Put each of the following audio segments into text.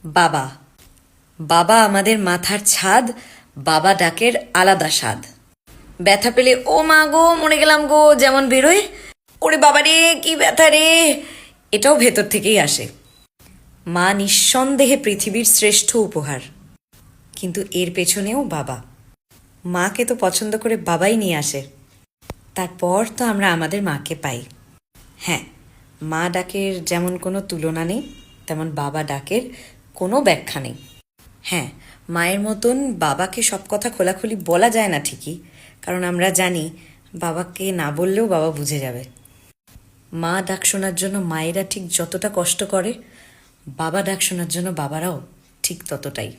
বাবা বাবা আমাদের মাথার ছাদ। বাবা ডাকের আলাদা স্বাদ। ব্যথা পেলে ও মা গো মরে গেলাম গো যেমন বেরোয়, ওরে বাবা রে কি ব্যথা রে, এটাও ভেতর থেকেই আসে। মা নিঃসন্দেহে পৃথিবীর শ্রেষ্ঠ উপহার, কিন্তু এর পেছনেও বাবা। মাকে তো পছন্দ করে বাবাই নিয়ে আসে, তারপর তো আমরা আমাদের মাকে পাই। হ্যাঁ, মা ডাকের যেমন কোনো তুলনা নেই, তেমন বাবা ডাকের কোনো ব্যাখ্যা নেই। হ্যাঁ, মায়ের মতন বাবাকে সব কথা খোলাখুলি বলা যায় না ঠিকই, কারণ আমরা জানি বাবাকে না বললেও বাবা বুঝে যাবে। মা ডাক শোনার জন্য মায়েরা ঠিক যতটা কষ্ট করে, বাবা ডাক শোনার জন্য বাবারাও ঠিক ততটাই।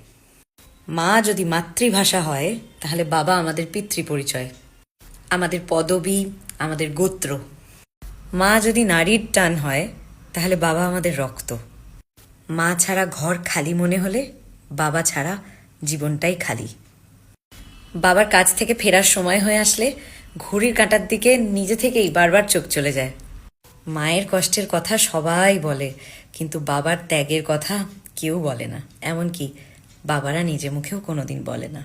মা যদি মাতৃভাষা হয়, তাহলে বাবা আমাদের পিতৃ পরিচয়, আমাদের পদবী, আমাদের গোত্র। মা যদি নারীর টান হয়, তাহলে বাবা আমাদের রক্ত। মা ছাড়া ঘর খালি মনে হলে বাবা ছাড়া জীবনটাই খালি। বাবার কাছ থেকে ফেরার সময় হয়ে আসলে ঘড়ির কাঁটার দিকে নিজে থেকেই বারবার চোখ চলে যায়। মায়ের কষ্টের কথা সবাই বলে, কিন্তু বাবার ত্যাগের কথা কেউ বলে না, এমনকি বাবারা নিজে মুখেও কোনোদিন বলে না।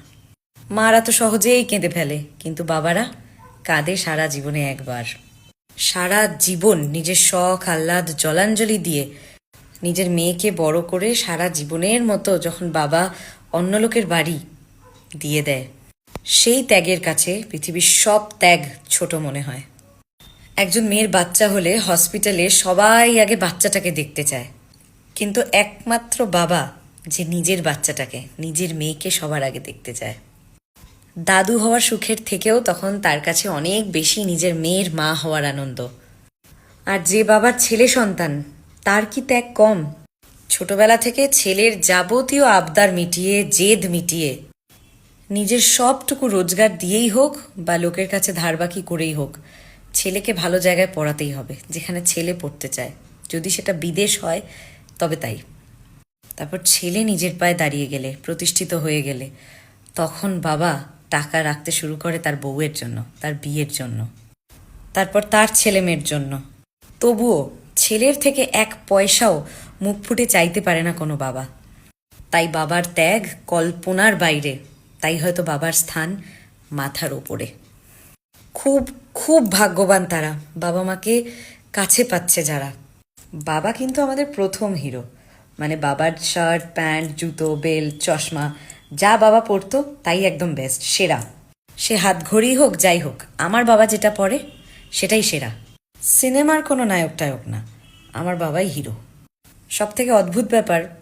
মারা তো সহজেই কেঁদে ফেলে, কিন্তু বাবারা কাঁদে সারা জীবনে একবার। সারা জীবন নিজের শখ আহ্লাদ জলাঞ্জলি দিয়ে নিজের মেয়েকে বড় করে সারা জীবনের মতো যখন বাবা অন্য লোকের বাড়ি দিয়ে দেয়, সেই ত্যাগের কাছে পৃথিবীর সব ত্যাগ ছোট মনে হয়। একজন মেয়ের বাচ্চা হলে হসপিটালে সবাই আগে বাচ্চাটাকে দেখতে চায়, কিন্তু একমাত্র বাবা যে নিজের বাচ্চাটাকে, নিজের মেয়েকে সবার আগে দেখতে চায়। দাদু হওয়ার সুখের থেকেও তখন তার কাছে অনেক বেশি নিজের মেয়ের মা হওয়ার আনন্দ। আর যে বাবার ছেলে সন্তান, তার কি ত্যাগ কম? ছোটবেলা থেকে ছেলের যাবতীয় আবদার মিটিয়ে, জেদ মিটিয়ে, নিজের সবটুকু রোজগার দিয়েই হোক বা লোকের কাছে ধার বাকি করেই হোক, ছেলেকে ভালো জায়গায় পড়াতেই হবে, যেখানে ছেলে পড়তে চায়। যদি সেটা বিদেশ হয় তবে তাই। তারপর ছেলে নিজের পায়ে দাঁড়িয়ে গেলে, প্রতিষ্ঠিত হয়ে গেলে, তখন বাবা টাকা রাখতে শুরু করে তার বউয়ের জন্য, তার বিয়ের জন্য, তারপর তার ছেলে মেয়ের জন্য। তবুও ছেলের থেকে এক পয়সাও মুখ ফুটে চাইতে পারে না কোনো বাবা। তাই বাবার ত্যাগ কল্পনার বাইরে, তাই হয়তো বাবার স্থান মাথার ওপরে। খুব খুব ভাগ্যবান তারা, বাবা মাকে কাছে পাচ্ছে যারা। বাবা কিন্তু আমাদের প্রথম হিরো, মানে বাবার শার্ট প্যান্ট জুতো বেল্ট চশমা যা বাবা পরতো তাই একদম বেস্ট, সেরা। সে হাত ঘড়ি হোক যাই হোক, আমার বাবা যেটা পরে সেটাই সেরা। সিনেমার কোনো নায়ক টায়ক না, আমার বাবাই হিরো। সব থেকে অদ্ভুত ব্যাপার,